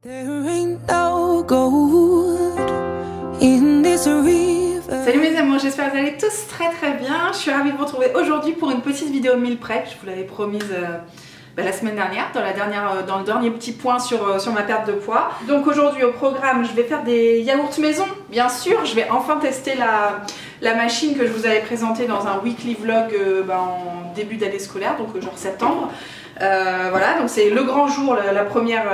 Salut mes amours, j'espère que vous allez tous très bien. Je suis ravie de vous retrouver aujourd'hui pour une petite vidéo meal prep. Je vous l'avais promise la semaine dernière, dans le dernier petit point sur ma perte de poids. Donc aujourd'hui au programme, je vais faire des yaourts maison, bien sûr. Je vais enfin tester la machine que je vous avais présentée dans un weekly vlog en début d'année scolaire, donc genre septembre. Voilà, donc c'est le grand jour, la première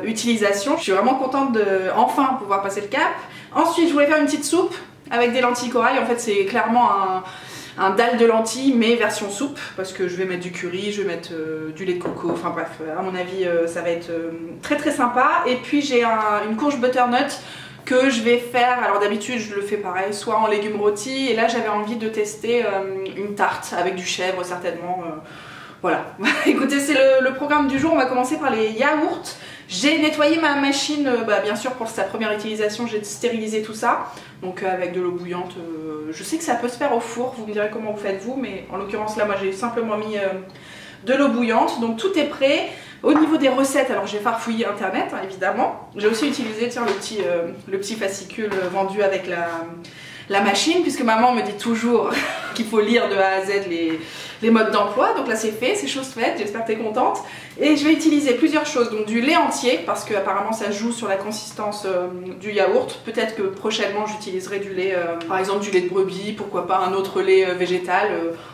utilisation. Je suis vraiment contente de enfin pouvoir passer le cap. Ensuite, je voulais faire une petite soupe avec des lentilles corail. En fait, c'est clairement un dalle de lentilles, mais version soupe, parce que je vais mettre du curry, je vais mettre du lait de coco. Enfin bref, à mon avis, ça va être très sympa. Et puis j'ai une courge butternut que je vais faire. Alors d'habitude, je le fais pareil, soit en légumes rôtis. Et là, j'avais envie de tester une tarte avec du chèvre, certainement. Voilà, écoutez, c'est le programme du jour. On va commencer par les yaourts. J'ai nettoyé ma machine, bien sûr pour sa première utilisation, j'ai stérilisé tout ça. Donc avec de l'eau bouillante, je sais que ça peut se faire au four, vous me direz comment vous faites vous, mais en l'occurrence là, moi j'ai simplement mis de l'eau bouillante. Donc tout est prêt. Au niveau des recettes, alors j'ai farfouillé internet, hein, évidemment. J'ai aussi utilisé le petit fascicule vendu avec la machine, puisque maman me dit toujours qu'il faut lire de A à Z les modes d'emploi. Donc là c'est fait, c'est chose faite, j'espère que tu es contente. Et je vais utiliser plusieurs choses, donc du lait entier, parce que apparemment ça joue sur la consistance du yaourt. Peut-être que prochainement j'utiliserai du lait, par exemple du lait de brebis, pourquoi pas un autre lait végétal,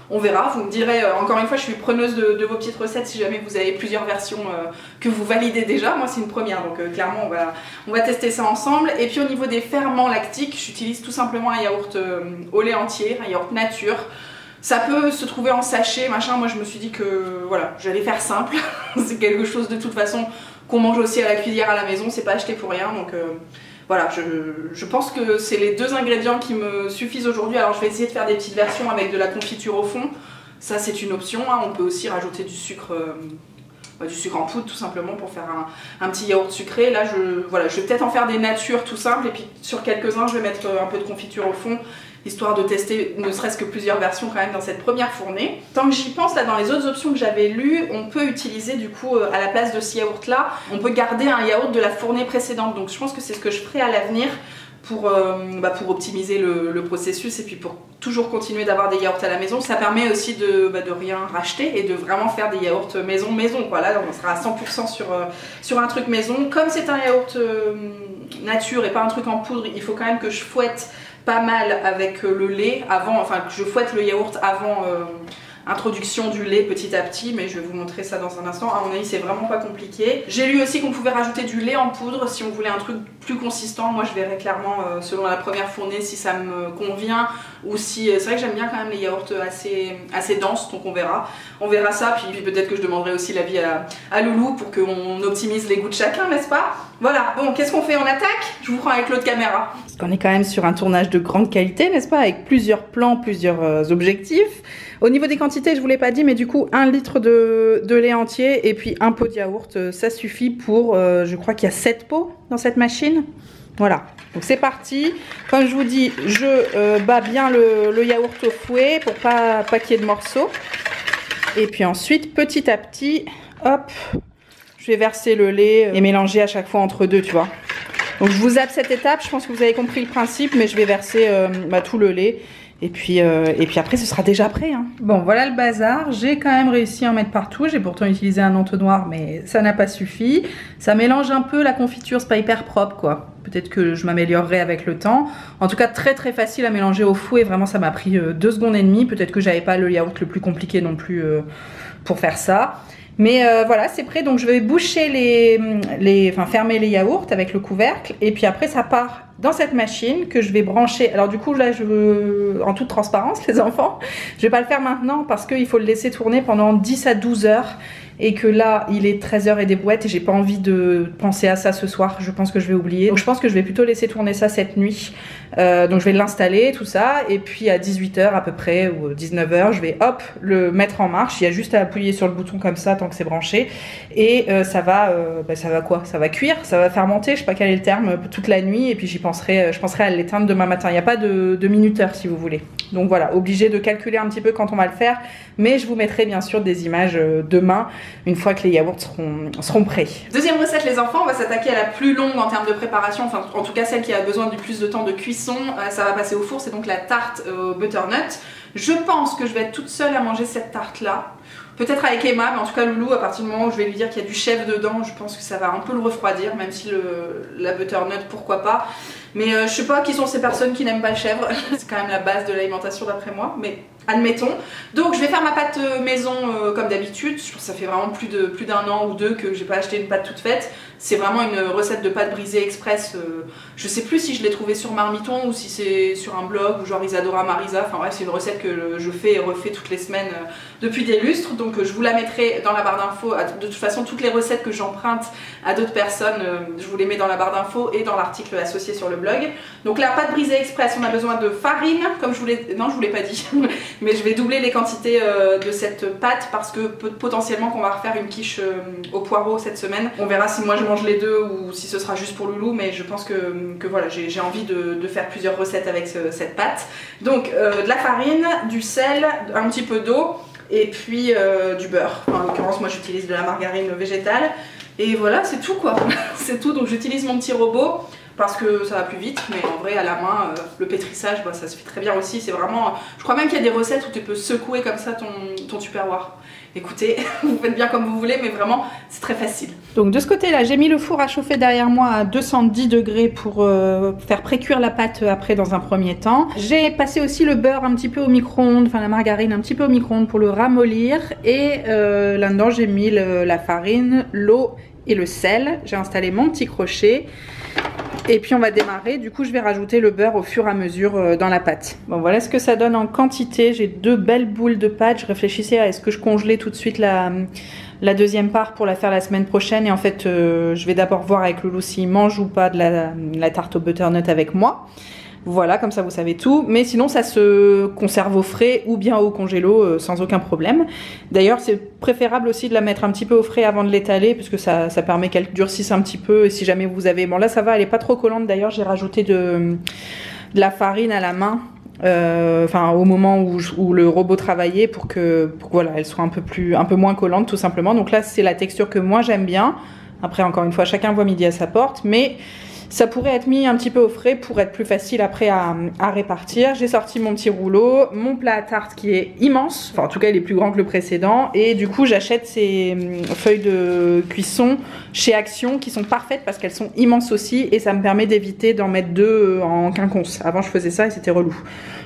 on verra. Vous me direz, encore une fois je suis preneuse de vos petites recettes si jamais vous avez plusieurs versions que vous validez déjà. Moi c'est une première, donc clairement on va tester ça ensemble. Et puis au niveau des ferments lactiques, j'utilise tout simplement un yaourt au lait entier, un yaourt nature. Ça peut se trouver en sachet, machin. Moi je me suis dit que voilà, j'allais faire simple. C'est quelque chose de toute façon qu'on mange aussi à la cuillère à la maison, c'est pas acheté pour rien. Donc voilà, je pense que c'est les deux ingrédients qui me suffisent aujourd'hui. Alors je vais essayer de faire des petites versions avec de la confiture au fond. Ça c'est une option, hein. On peut aussi rajouter du sucre en poudre tout simplement pour faire un petit yaourt sucré. Là je vais peut-être en faire des natures tout simples, et puis sur quelques-uns je vais mettre un peu de confiture au fond, histoire de tester ne serait-ce que plusieurs versions quand même dans cette première fournée. Tant que j'y pense, là dans les autres options que j'avais lues, on peut utiliser du coup à la place de ce yaourt là, on peut garder un yaourt de la fournée précédente. Donc je pense que c'est ce que je ferai à l'avenir pour optimiser le processus, et puis pour toujours continuer d'avoir des yaourts à la maison. Ça permet aussi de rien racheter et de vraiment faire des yaourts maison quoi. Là on sera à 100% sur un truc maison. Comme c'est un yaourt nature et pas un truc en poudre, il faut quand même que je fouette pas mal avec le lait avant, enfin que je fouette le yaourt avant introduction du lait petit à petit, mais je vais vous montrer ça dans un instant. À mon avis c'est vraiment pas compliqué. J'ai lu aussi qu'on pouvait rajouter du lait en poudre si on voulait un truc plus consistant. Moi je verrai clairement selon la première fournée si ça me convient, ou si c'est vrai que j'aime bien quand même les yaourts assez denses, donc on verra ça. Puis peut-être que je demanderai aussi l'avis à Loulou pour qu'on optimise les goûts de chacun, n'est-ce pas? Voilà, bon, qu'est-ce qu'on fait? On attaque? Je vous prends avec l'autre caméra. Parce qu'on est quand même sur un tournage de grande qualité, n'est-ce pas? Avec plusieurs plans, plusieurs objectifs. Au niveau des quantités, je vous l'ai pas dit, mais du coup 1 litre de lait entier et puis un pot de yaourt, ça suffit pour, je crois qu'il y a 7 pots dans cette machine. Voilà, donc c'est parti. Comme je vous dis, je bats bien le yaourt au fouet pour pas qu'il y ait de morceaux. Et puis ensuite, petit à petit, hop, je vais verser le lait et mélanger à chaque fois entre deux, tu vois. Donc je vous zappe cette étape, je pense que vous avez compris le principe, mais je vais verser tout le lait. Et puis après ce sera déjà prêt, hein. Bon, voilà le bazar. J'ai quand même réussi à en mettre partout. J'ai pourtant utilisé un entonnoir, mais ça n'a pas suffi. Ça mélange un peu la confiture, c'est pas hyper propre quoi. Peut-être que je m'améliorerai avec le temps. En tout cas très facile à mélanger au fouet. Vraiment ça m'a pris 2 secondes et demie. Peut-être que j'avais pas le yaourt le plus compliqué non plus pour faire ça. Mais voilà, c'est prêt. Donc je vais boucher fermer les yaourts avec le couvercle. Et puis après ça part dans cette machine que je vais brancher. Alors du coup là en toute transparence les enfants, je vais pas le faire maintenant parce qu'il faut le laisser tourner pendant 10 à 12 heures. Et que là il est 13h et des brouettes et j'ai pas envie de penser à ça ce soir. Je pense que je vais oublier. Donc je pense que je vais plutôt laisser tourner ça cette nuit. Donc je vais l'installer tout ça, et puis à 18h à peu près ou 19h je vais hop le mettre en marche. Il y a juste à appuyer sur le bouton comme ça tant que c'est branché, et ça va quoi, ça va cuire, ça va fermenter, je sais pas quel est le terme, toute la nuit. Et puis je penserai à l'éteindre demain matin. Il n'y a pas de minuteur si vous voulez. Donc voilà, obligé de calculer un petit peu quand on va le faire. Mais je vous mettrai bien sûr des images demain, une fois que les yaourts seront prêts. Deuxième recette les enfants, on va s'attaquer à la plus longue en termes de préparation. Enfin en tout cas celle qui a besoin du plus de temps de cuisson. Ça va passer au four, c'est donc la tarte au butternut. Je pense que je vais être toute seule à manger cette tarte là. Peut-être avec Emma, mais en tout cas Loulou, à partir du moment où je vais lui dire qu'il y a du chèvre dedans, je pense que ça va un peu le refroidir, même si la butternut, pourquoi pas. Mais je sais pas qui sont ces personnes qui n'aiment pas le chèvre, c'est quand même la base de l'alimentation d'après moi, mais admettons. Donc je vais faire ma pâte maison comme d'habitude. Je pense que ça fait vraiment plus d'un an ou deux que j'ai pas acheté une pâte toute faite. C'est vraiment une recette de pâte brisée express. Je sais plus si je l'ai trouvée sur Marmiton ou si c'est sur un blog ou genre Isadora Marisa. Enfin bref, c'est une recette que je fais et refais toutes les semaines depuis des lustres. Donc je vous la mettrai dans la barre d'infos. De toute façon, toutes les recettes que j'emprunte à d'autres personnes, je vous les mets dans la barre d'infos et dans l'article associé sur le blog. Donc la pâte brisée express, on a besoin de farine, comme je vous l'ai... Non, je vous l'ai pas dit. Mais je vais doubler les quantités de cette pâte parce que potentiellement qu'on va refaire une quiche au poireau cette semaine. On verra si moi je mange les deux ou si ce sera juste pour Loulou, mais je pense que voilà, j'ai envie de faire plusieurs recettes avec cette pâte. Donc de la farine, du sel, un petit peu d'eau et puis du beurre. En l'occurrence moi j'utilise de la margarine végétale et voilà, c'est tout quoi. C'est tout, donc j'utilise mon petit robot parce que ça va plus vite, mais en vrai à la main, le pétrissage, bah, ça se fait très bien aussi. C'est vraiment, je crois même qu'il y a des recettes où tu peux secouer comme ça ton tupperware. Écoutez, vous faites bien comme vous voulez, mais vraiment c'est très facile. Donc de ce côté là, j'ai mis le four à chauffer derrière moi à 210 degrés pour faire précuire la pâte après dans un premier temps. J'ai passé aussi le beurre un petit peu au micro-ondes, enfin la margarine un petit peu au micro-ondes pour le ramollir. Et là-dedans j'ai mis la farine, l'eau et le sel. J'ai installé mon petit crochet. Et puis on va démarrer, du coup je vais rajouter le beurre au fur et à mesure dans la pâte. Bon voilà ce que ça donne en quantité, j'ai deux belles boules de pâte. Je réfléchissais à est-ce que je congelais tout de suite la deuxième part pour la faire la semaine prochaine. Et en fait je vais d'abord voir avec Loulou s'il mange ou pas de la tarte au butternut avec moi. Voilà, comme ça vous savez tout. Mais sinon ça se conserve au frais ou bien au congélo sans aucun problème. D'ailleurs c'est préférable aussi de la mettre un petit peu au frais avant de l'étaler, parce que ça permet qu'elle durcisse un petit peu. Et si jamais vous avez... Bon là ça va, elle est pas trop collante. D'ailleurs j'ai rajouté de la farine à la main. Enfin au moment où le robot travaillait pour que voilà, elle soit un peu moins collante tout simplement. Donc là c'est la texture que moi j'aime bien. Après encore une fois chacun voit midi à sa porte, mais ça pourrait être mis un petit peu au frais pour être plus facile après à répartir. J'ai sorti mon petit rouleau, mon plat à tarte qui est immense, enfin en tout cas il est plus grand que le précédent, et du coup j'achète ces feuilles de cuisson chez Action qui sont parfaites parce qu'elles sont immenses aussi et ça me permet d'éviter d'en mettre deux en quinconce. Avant je faisais ça et c'était relou.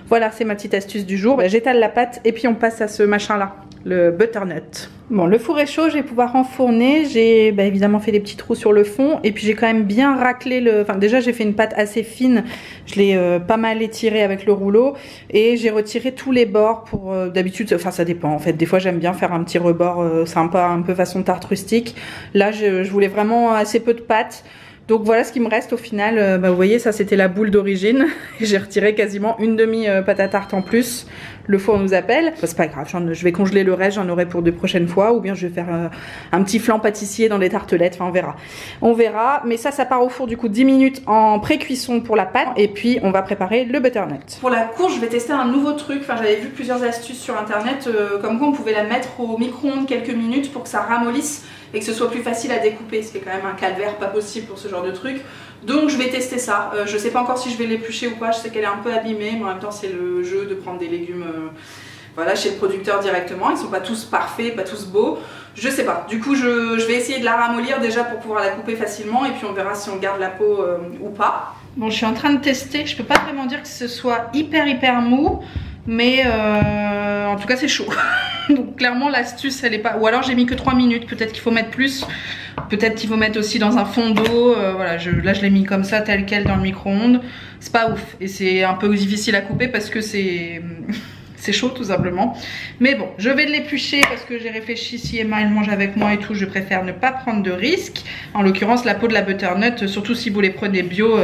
Voilà, c'est ma petite astuce du jour. J'étale la pâte et puis on passe à ce machin là, le butternut. Bon, le four est chaud, je vais pouvoir enfourner. J'ai évidemment fait des petits trous sur le fond et puis j'ai quand même bien raclé le... Enfin déjà j'ai fait une pâte assez fine, je l'ai pas mal étirée avec le rouleau et j'ai retiré tous les bords pour... D'habitude, enfin ça dépend en fait, des fois j'aime bien faire un petit rebord sympa, un peu façon tarte rustique. Là je voulais vraiment assez peu de pâte. Donc voilà ce qui me reste au final. Vous voyez, ça c'était la boule d'origine. J'ai retiré quasiment une demi pâte à tarte en plus. Le four nous appelle. C'est pas grave, je vais congeler le reste, j'en aurai pour de prochaines fois. Ou bien je vais faire un petit flan pâtissier dans des tartelettes. Enfin on verra. On verra. Mais ça part au four du coup 10 minutes en pré-cuisson pour la pâte. Et puis on va préparer le butternut. Pour la courge, je vais tester un nouveau truc. Enfin j'avais vu plusieurs astuces sur internet. Comme quoi on pouvait la mettre au micro-ondes quelques minutes pour que ça ramollisse et que ce soit plus facile à découper, ce qui est quand même un calvaire pas possible pour ce genre de truc. Donc je vais tester ça. Je sais pas encore si je vais l'éplucher ou pas, je sais qu'elle est un peu abîmée, mais en même temps c'est le jeu de prendre des légumes voilà, chez le producteur directement. Ils sont pas tous parfaits, pas tous beaux, je sais pas. Du coup je vais essayer de la ramollir déjà pour pouvoir la couper facilement et puis on verra si on garde la peau ou pas. Bon, je suis en train de tester, je peux pas vraiment dire que ce soit hyper mou, mais en tout cas c'est chaud. Donc clairement l'astuce elle est pas... Ou alors j'ai mis que 3 minutes, peut-être qu'il faut mettre plus. Peut-être qu'il faut mettre aussi dans un fond d'eau. Voilà, là je l'ai mis comme ça tel quel dans le micro-ondes. C'est pas ouf et c'est un peu difficile à couper parce que c'est chaud tout simplement. Mais bon, je vais l'éplucher parce que j'ai réfléchi, si Emma elle mange avec moi et tout, je préfère ne pas prendre de risques. En l'occurrence la peau de la butternut, surtout si vous les prenez bio,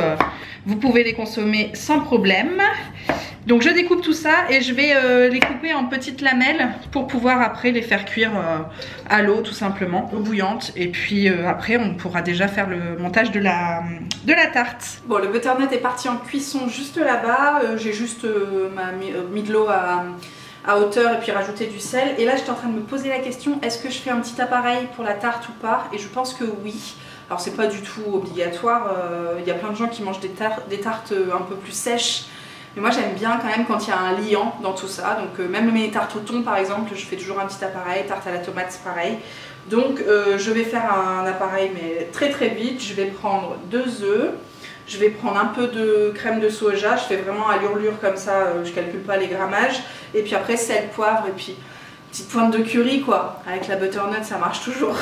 vous pouvez les consommer sans problème. Donc je découpe tout ça et je vais les couper en petites lamelles pour pouvoir après les faire cuire à l'eau tout simplement, eau bouillante. Et puis après on pourra déjà faire le montage de la tarte. Bon, le butternut est parti en cuisson juste là-bas. J'ai juste mis de l'eau à hauteur et puis rajouter du sel. Et là j'étais en train de me poser la question, est-ce que je fais un petit appareil pour la tarte ou pas? Et je pense que oui. Alors c'est pas du tout obligatoire, il y a plein de gens qui mangent des tartes un peu plus sèches. Mais moi j'aime bien quand même quand il y a un liant dans tout ça. Donc même mes tartes au thon par exemple, je fais toujours un petit appareil, tarte à la tomate c'est pareil. Donc je vais faire un appareil mais très très vite. Je vais prendre 2 œufs. Je vais prendre un peu de crème de soja, je fais vraiment à l'urlure comme ça, je calcule pas les grammages. Et puis après sel, poivre et puis petite pointe de curry quoi. Avec la butternut ça marche toujours.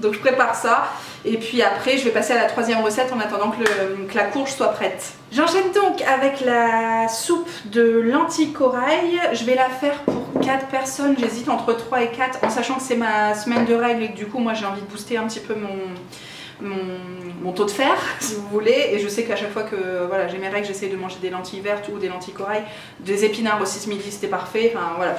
Donc je prépare ça. Et puis après je vais passer à la 3e recette en attendant que la courge soit prête. J'enchaîne donc avec la soupe de lentilles corail. Je vais la faire pour 4 personnes, j'hésite entre 3 et 4 en sachant que c'est ma semaine de règles et que du coup moi j'ai envie de booster un petit peu mon taux de fer si vous voulez, et je sais qu'à chaque fois que voilà, j'ai mes règles j'essaie de manger des lentilles vertes ou des lentilles corail, des épinards aussi ce midi c'était parfait, enfin voilà,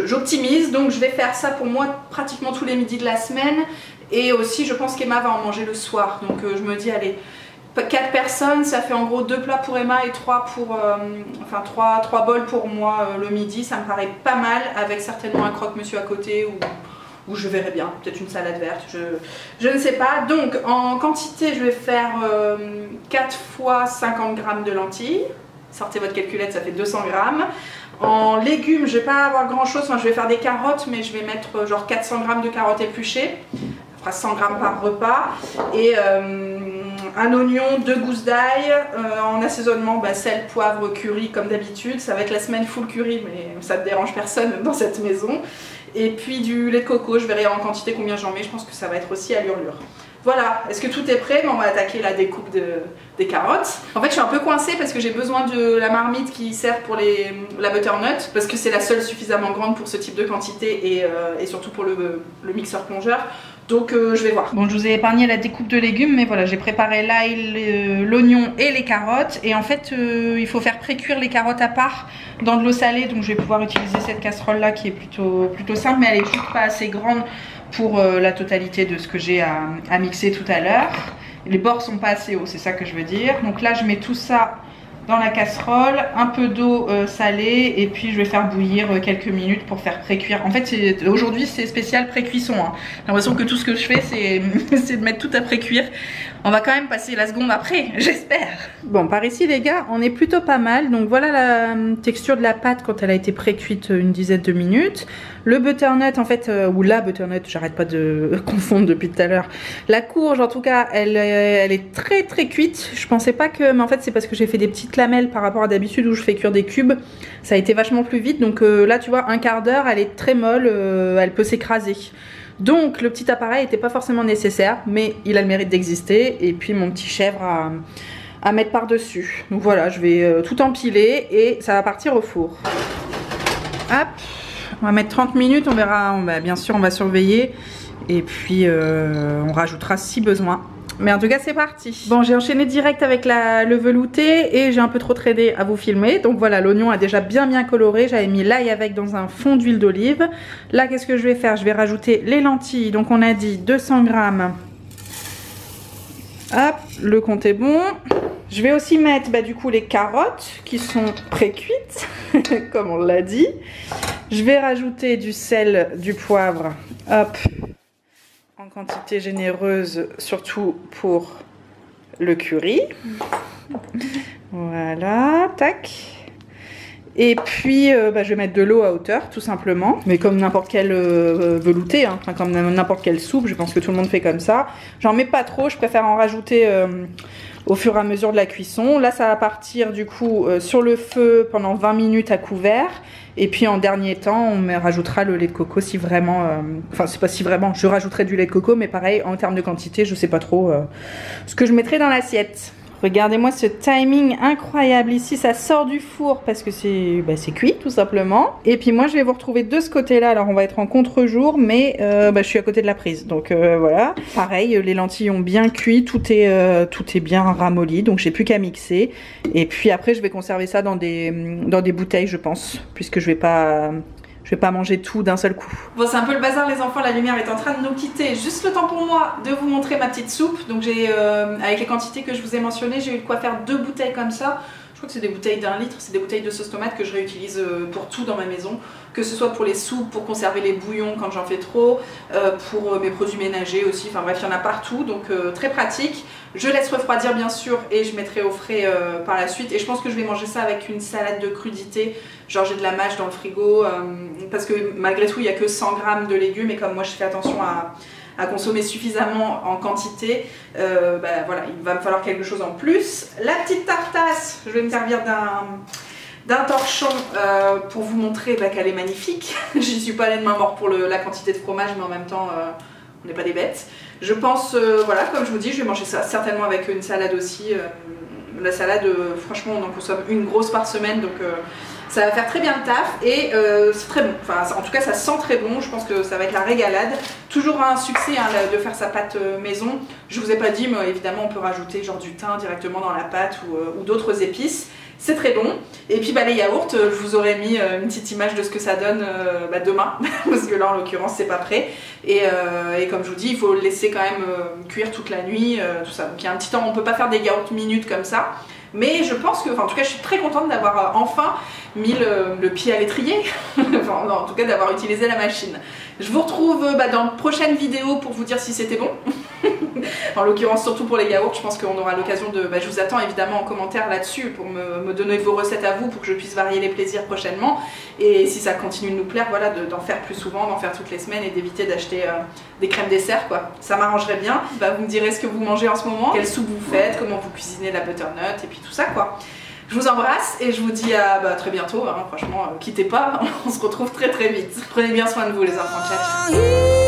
j'optimise. Donc je vais faire ça pour moi pratiquement tous les midis de la semaine, et aussi je pense qu'Emma va en manger le soir, donc je me dis allez, 4 personnes ça fait en gros 2 plats pour Emma et 3 pour enfin 3 bols pour moi le midi, ça me paraît pas mal, avec certainement un croque-monsieur à côté ou je verrai bien, peut-être une salade verte, je ne sais pas. Donc en quantité je vais faire 4 fois 50 g de lentilles, sortez votre calculette ça fait 200 g. En légumes je vais pas avoir grand chose, enfin, je vais faire des carottes mais je vais mettre genre 400 g de carottes épluchées, ça fera 100 g par repas, et un oignon, 2 gousses d'ail, en assaisonnement sel, poivre, curry comme d'habitude. Ça va être la semaine full curry mais ça ne dérange personne dans cette maison. Et puis du lait de coco, je verrai en quantité combien j'en mets, je pense que ça va être aussi à l'urlure. Voilà, est-ce que tout est prêt? On va attaquer la découpe des carottes. En fait je suis un peu coincée parce que j'ai besoin de la marmite qui sert pour la butternut, parce que c'est la seule suffisamment grande pour ce type de quantité et surtout pour le mixeur plongeur. Donc je vais voir. Bon, je vous ai épargné la découpe de légumes, mais voilà, j'ai préparé l'ail, l'oignon et les carottes. Et en fait, il faut faire pré-cuire les carottes à part dans de l'eau salée. Donc je vais pouvoir utiliser cette casserole là qui est plutôt simple, mais elle est juste pas assez grande pour la totalité de ce que j'ai à mixer tout à l'heure. Les bords sont pas assez hauts, c'est ça que je veux dire. Donc là, je mets tout ça dans la casserole, un peu d'eau salée, et puis je vais faire bouillir quelques minutes pour faire pré-cuire. En fait aujourd'hui c'est spécial pré-cuisson, hein. J'ai l'impression que tout ce que je fais c'est de mettre tout à pré-cuire. On va quand même passer la seconde après, j'espère. Bon, par ici les gars, on est plutôt pas mal. Donc voilà la texture de la pâte quand elle a été pré-cuite une dizaine de minutes. Le butternut en fait, ou la butternut, j'arrête pas de confondre depuis tout à l'heure. La courge en tout cas, elle est très cuite. Je pensais pas que, mais en fait c'est parce que j'ai fait des petites lamelles par rapport à d'habitude où je fais cuire des cubes. Ça a été vachement plus vite. Donc là tu vois, un quart d'heure, elle est très molle, elle peut s'écraser. Donc le petit appareil n'était pas forcément nécessaire, mais il a le mérite d'exister. Et puis mon petit chèvre à mettre par dessus. Donc voilà, je vais tout empiler et ça va partir au four. Hop, on va mettre 30 minutes, on verra, bien sûr on va surveiller. Et puis on rajoutera si besoin. Mais en tout cas c'est parti. Bon, j'ai enchaîné direct avec le velouté et j'ai un peu trop traîné à vous filmer. Donc voilà, l'oignon a déjà bien coloré. J'avais mis l'ail avec dans un fond d'huile d'olive. Là qu'est-ce que je vais faire? Je vais rajouter les lentilles. Donc on a dit 200 g. Hop, le compte est bon. Je vais aussi mettre du coup les carottes qui sont pré-cuites comme on l'a dit. Je vais rajouter du sel, du poivre. Hop, en quantité généreuse, surtout pour le curry. Voilà, tac. Et puis je vais mettre de l'eau à hauteur tout simplement, mais comme n'importe quel velouté, hein, comme n'importe quelle soupe, je pense que tout le monde fait comme ça. J'en mets pas trop, je préfère en rajouter au fur et à mesure de la cuisson. Là ça va partir du coup sur le feu pendant 20 minutes à couvert. Et puis en dernier temps, on rajoutera le lait de coco si vraiment... Enfin, c'est pas si vraiment, je rajouterai du lait de coco, mais pareil, en termes de quantité, je sais pas trop ce que je mettrai dans l'assiette. Regardez-moi ce timing incroyable ici, ça sort du four parce que c'est cuit tout simplement. Et puis moi je vais vous retrouver de ce côté-là, alors on va être en contre-jour mais je suis à côté de la prise. Donc voilà, pareil, les lentilles ont bien cuit, tout est bien ramolli, donc j'ai plus qu'à mixer. Et puis après je vais conserver ça dans des bouteilles je pense, puisque je vais pas manger tout d'un seul coup. Bon, c'est un peu le bazar les enfants, la lumière est en train de nous quitter. Juste le temps pour moi de vous montrer ma petite soupe. Donc j'ai, avec les quantités que je vous ai mentionnées, j'ai eu de quoi faire 2 bouteilles comme ça. Je crois que c'est des bouteilles d'1 litre, c'est des bouteilles de sauce tomate que je réutilise pour tout dans ma maison. Que ce soit pour les soupes, pour conserver les bouillons quand j'en fais trop, pour mes produits ménagers aussi, enfin bref, il y en a partout, donc très pratique. Je laisse refroidir bien sûr et je mettrai au frais par la suite. Et je pense que je vais manger ça avec une salade de crudité, genre j'ai de la mâche dans le frigo, parce que malgré tout il n'y a que 100 grammes de légumes et comme moi je fais attention à consommer suffisamment en quantité, voilà, il va me falloir quelque chose en plus. La petite tartasse, je vais me servir d'un torchon pour vous montrer qu'elle est magnifique. J'y suis pas allée de main morte pour la quantité de fromage, mais en même temps on n'est pas des bêtes. Je pense, voilà, comme je vous dis, je vais manger ça certainement avec une salade aussi. La salade, franchement on en consomme une grosse par semaine, donc ça va faire très bien le taf et c'est très bon. Enfin, en tout cas ça sent très bon, je pense que ça va être la régalade. Toujours un succès hein, de faire sa pâte maison. Je vous ai pas dit, mais évidemment on peut rajouter genre du thym directement dans la pâte ou d'autres épices. C'est très bon. Et puis les yaourts, je vous aurais mis une petite image de ce que ça donne demain, parce que là en l'occurrence c'est pas prêt. Et comme je vous dis, il faut le laisser quand même cuire toute la nuit, tout ça. Donc il y a un petit temps, on peut pas faire des yaourts minutes comme ça. Mais je pense que, en tout cas je suis très contente d'avoir enfin mis le pied à l'étrier, enfin, en tout cas d'avoir utilisé la machine. Je vous retrouve dans une prochaine vidéo pour vous dire si c'était bon. En l'occurrence surtout pour les yaourts, je pense qu'on aura l'occasion de... je vous attends évidemment en commentaire là-dessus pour me donner vos recettes à vous pour que je puisse varier les plaisirs prochainement. Et si ça continue de nous plaire, voilà, d'en faire plus souvent, d'en faire toutes les semaines et d'éviter d'acheter des crèmes dessert quoi. Ça m'arrangerait bien. Vous me direz ce que vous mangez en ce moment, quelle soupe vous faites, comment vous cuisinez la butternut et puis tout ça quoi. Je vous embrasse et je vous dis à très bientôt, hein, franchement, quittez pas, on se retrouve très vite. Prenez bien soin de vous les enfants, ciao.